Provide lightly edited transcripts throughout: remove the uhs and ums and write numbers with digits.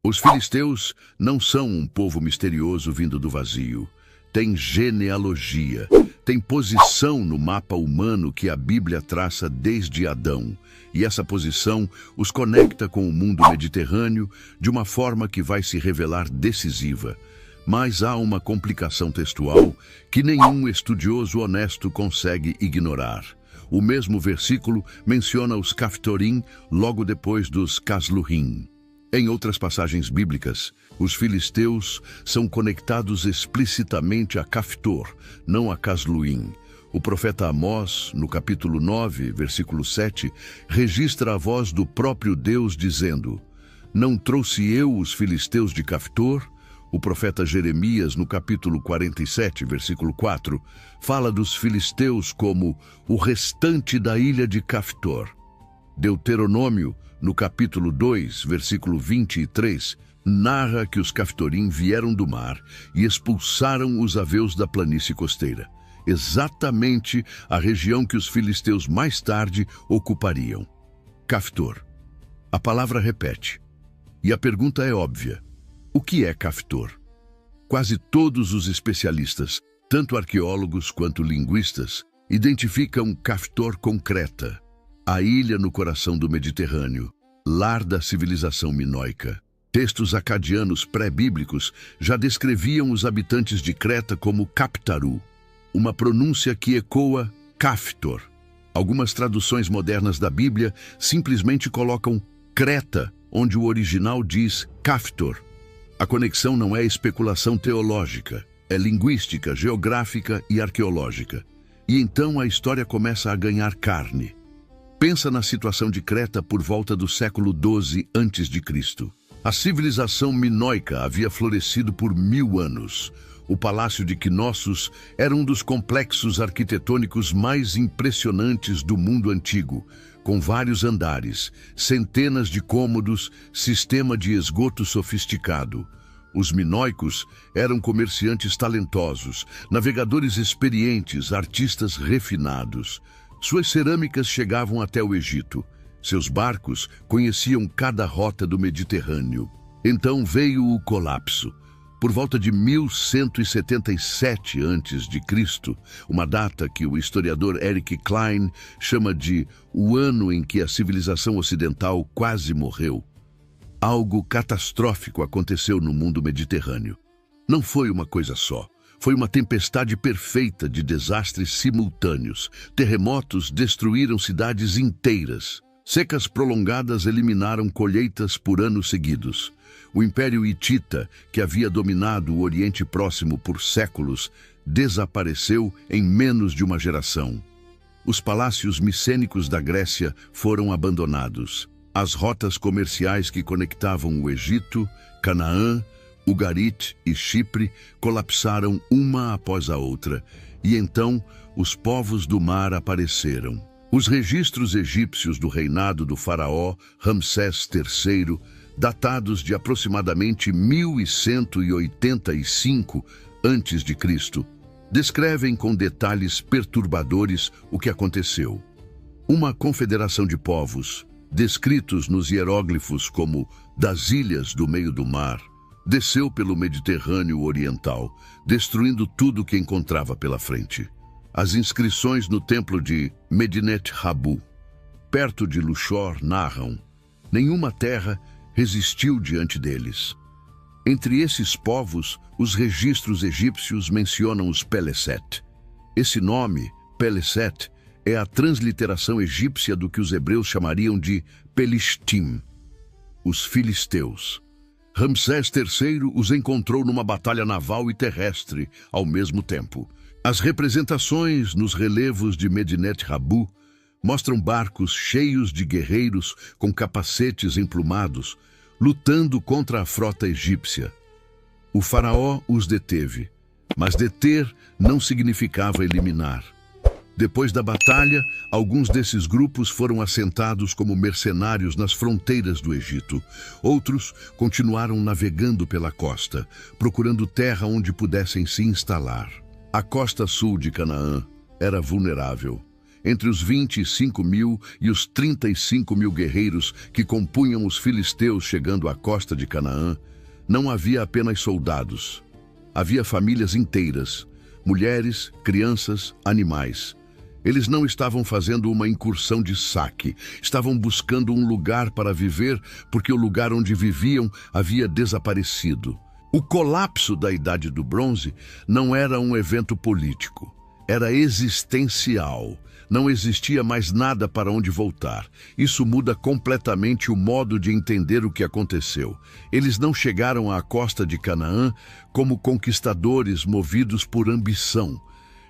Os filisteus não são um povo misterioso vindo do vazio. Têm genealogia, têm posição no mapa humano que a Bíblia traça desde Adão. E essa posição os conecta com o mundo mediterrâneo de uma forma que vai se revelar decisiva. Mas há uma complicação textual que nenhum estudioso honesto consegue ignorar. O mesmo versículo menciona os Caftorim logo depois dos Casluhim. Em outras passagens bíblicas, os filisteus são conectados explicitamente a Caftor, não a Casluim. O profeta Amós, no capítulo 9, versículo 7, registra a voz do próprio Deus dizendo: "Não trouxe eu os filisteus de Caftor?" O profeta Jeremias, no capítulo 47, versículo 4, fala dos filisteus como o restante da ilha de Caftor. Deuteronômio, no capítulo 2, versículo 23, narra que os Caftorim vieram do mar e expulsaram os aveus da planície costeira, exatamente a região que os filisteus mais tarde ocupariam. Caftor. A palavra repete. E a pergunta é óbvia. O que é Caftor? Quase todos os especialistas, tanto arqueólogos quanto linguistas, identificam Caftor com Creta, a ilha no coração do Mediterrâneo, lar da civilização minoica. Textos acadianos pré-bíblicos já descreviam os habitantes de Creta como Captaru, uma pronúncia que ecoa Caftor. Algumas traduções modernas da Bíblia simplesmente colocam Creta, onde o original diz Caftor. A conexão não é especulação teológica, é linguística, geográfica e arqueológica. E então a história começa a ganhar carne. Pensa na situação de Creta por volta do século XII a.C. A civilização minoica havia florescido por 1000 anos. O Palácio de Knossos era um dos complexos arquitetônicos mais impressionantes do mundo antigo, com vários andares, centenas de cômodos, sistema de esgoto sofisticado. Os minoicos eram comerciantes talentosos, navegadores experientes, artistas refinados. Suas cerâmicas chegavam até o Egito. Seus barcos conheciam cada rota do Mediterrâneo. Então veio o colapso. Por volta de 1177 a.C., uma data que o historiador Eric Klein chama de o ano em que a civilização ocidental quase morreu, algo catastrófico aconteceu no mundo mediterrâneo. Não foi uma coisa só. Foi uma tempestade perfeita de desastres simultâneos. Terremotos destruíram cidades inteiras. Secas prolongadas eliminaram colheitas por anos seguidos. O Império Hitita, que havia dominado o Oriente Próximo por séculos, desapareceu em menos de uma geração. Os palácios micênicos da Grécia foram abandonados. As rotas comerciais que conectavam o Egito, Canaã, Ugarit e Chipre colapsaram uma após a outra, e então os povos do mar apareceram. Os registros egípcios do reinado do faraó Ramsés III, datados de aproximadamente 1185 a.C., descrevem com detalhes perturbadores o que aconteceu. Uma confederação de povos, descritos nos hieróglifos como das ilhas do meio do mar, desceu pelo Mediterrâneo Oriental, destruindo tudo que encontrava pela frente. As inscrições no templo de Medinet Habu, perto de Luxor, narram: nenhuma terra resistiu diante deles. Entre esses povos, os registros egípcios mencionam os Peleset. Esse nome, Peleset, é a transliteração egípcia do que os hebreus chamariam de Pelishtim, os filisteus. Ramsés III os encontrou numa batalha naval e terrestre ao mesmo tempo. As representações nos relevos de Medinet Habu mostram barcos cheios de guerreiros com capacetes emplumados, lutando contra a frota egípcia. O faraó os deteve, mas deter não significava eliminar. Depois da batalha, alguns desses grupos foram assentados como mercenários nas fronteiras do Egito. Outros continuaram navegando pela costa, procurando terra onde pudessem se instalar. A costa sul de Canaã era vulnerável. Entre os 25.000 e os 35.000 guerreiros que compunham os filisteus chegando à costa de Canaã, não havia apenas soldados. Havia famílias inteiras, mulheres, crianças, animais. Eles não estavam fazendo uma incursão de saque, estavam buscando um lugar para viver, porque o lugar onde viviam havia desaparecido. O colapso da Idade do Bronze não era um evento político, era existencial. Não existia mais nada para onde voltar. Isso muda completamente o modo de entender o que aconteceu. Eles não chegaram à costa de Canaã como conquistadores movidos por ambição.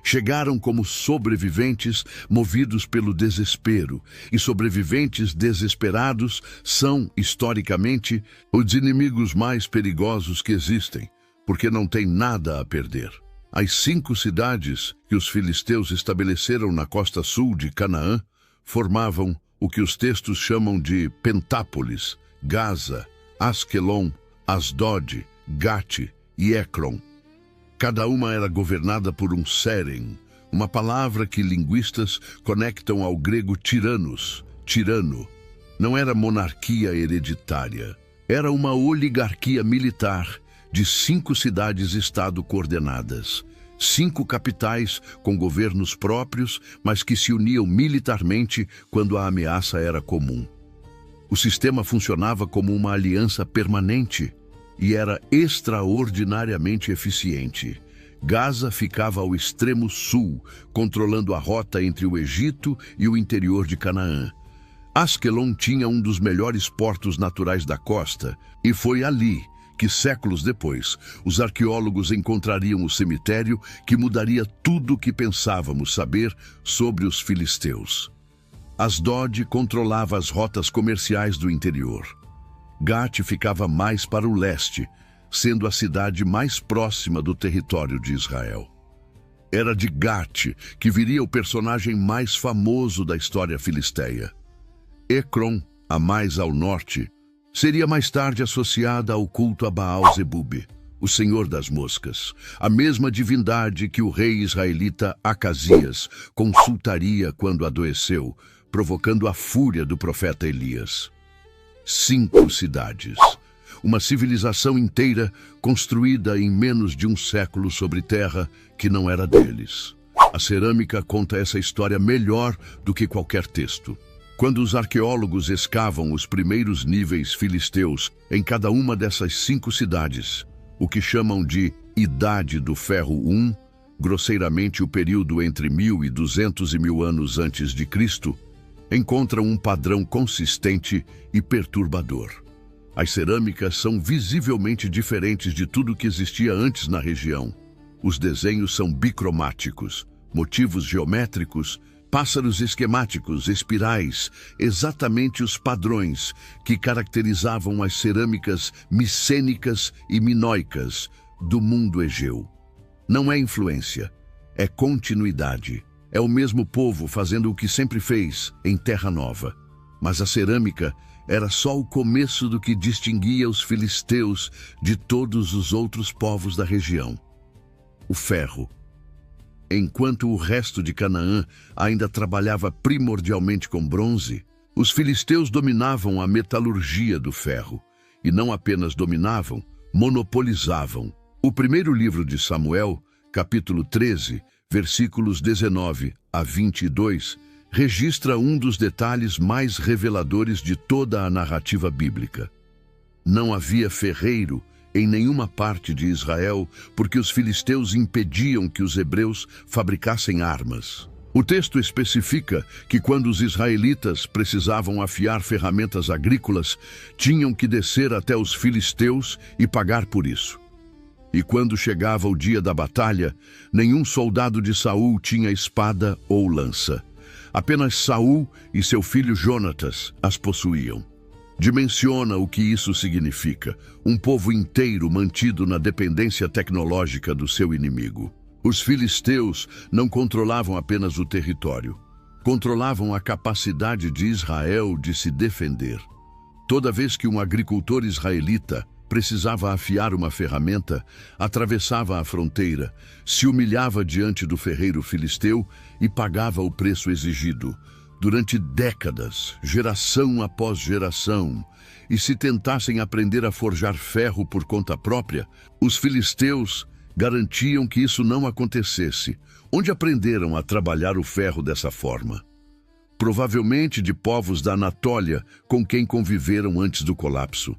Chegaram como sobreviventes movidos pelo desespero. E sobreviventes desesperados são, historicamente, os inimigos mais perigosos que existem, porque não têm nada a perder. As 5 cidades que os filisteus estabeleceram na costa sul de Canaã formavam o que os textos chamam de Pentápolis, Gaza, Asquelon, Asdod, Gate e Ecrom. Cada uma era governada por um Seren, uma palavra que linguistas conectam ao grego tiranos, tirano. Não era monarquia hereditária, era uma oligarquia militar de 5 cidades-estado coordenadas. 5 capitais com governos próprios, mas que se uniam militarmente quando a ameaça era comum. O sistema funcionava como uma aliança permanente e era extraordinariamente eficiente. Gaza ficava ao extremo sul, controlando a rota entre o Egito e o interior de Canaã. Asquelon tinha um dos melhores portos naturais da costa, e foi ali que, séculos depois, os arqueólogos encontrariam o cemitério que mudaria tudo o que pensávamos saber sobre os filisteus. Asdod controlava as rotas comerciais do interior. Gate ficava mais para o leste, sendo a cidade mais próxima do território de Israel. Era de Gate que viria o personagem mais famoso da história filisteia. Ecrom, a mais ao norte, seria mais tarde associada ao culto a Baal-Zebub, o senhor das moscas, a mesma divindade que o rei israelita Acasias consultaria quando adoeceu, provocando a fúria do profeta Elias. 5 cidades, uma civilização inteira construída em menos de um século sobre terra que não era deles. A cerâmica conta essa história melhor do que qualquer texto. Quando os arqueólogos escavam os primeiros níveis filisteus em cada uma dessas 5 cidades, o que chamam de Idade do Ferro I, grosseiramente o período entre 1200 e 1000 anos antes de Cristo, encontram um padrão consistente e perturbador. As cerâmicas são visivelmente diferentes de tudo que existia antes na região. Os desenhos são bicromáticos, motivos geométricos, pássaros esquemáticos, espirais, exatamente os padrões que caracterizavam as cerâmicas micênicas e minoicas do mundo egeu. Não é influência, é continuidade. É o mesmo povo fazendo o que sempre fez em Terra Nova. Mas a cerâmica era só o começo do que distinguia os filisteus de todos os outros povos da região. O ferro. Enquanto o resto de Canaã ainda trabalhava primordialmente com bronze, os filisteus dominavam a metalurgia do ferro. E não apenas dominavam, monopolizavam. O primeiro livro de Samuel, capítulo 13, versículos 19 a 22, registra um dos detalhes mais reveladores de toda a narrativa bíblica. Não havia ferreiro em nenhuma parte de Israel, porque os filisteus impediam que os hebreus fabricassem armas. O texto especifica que quando os israelitas precisavam afiar ferramentas agrícolas, tinham que descer até os filisteus e pagar por isso. E quando chegava o dia da batalha, nenhum soldado de Saul tinha espada ou lança. Apenas Saul e seu filho Jonatas as possuíam. Dimensiona o que isso significa: um povo inteiro mantido na dependência tecnológica do seu inimigo. Os filisteus não controlavam apenas o território, controlavam a capacidade de Israel de se defender. Toda vez que um agricultor israelita, precisava afiar uma ferramenta, atravessava a fronteira, se humilhava diante do ferreiro filisteu e pagava o preço exigido. Durante décadas, geração após geração, e se tentassem aprender a forjar ferro por conta própria, os filisteus garantiam que isso não acontecesse. Onde aprenderam a trabalhar o ferro dessa forma? Provavelmente de povos da Anatólia com quem conviveram antes do colapso.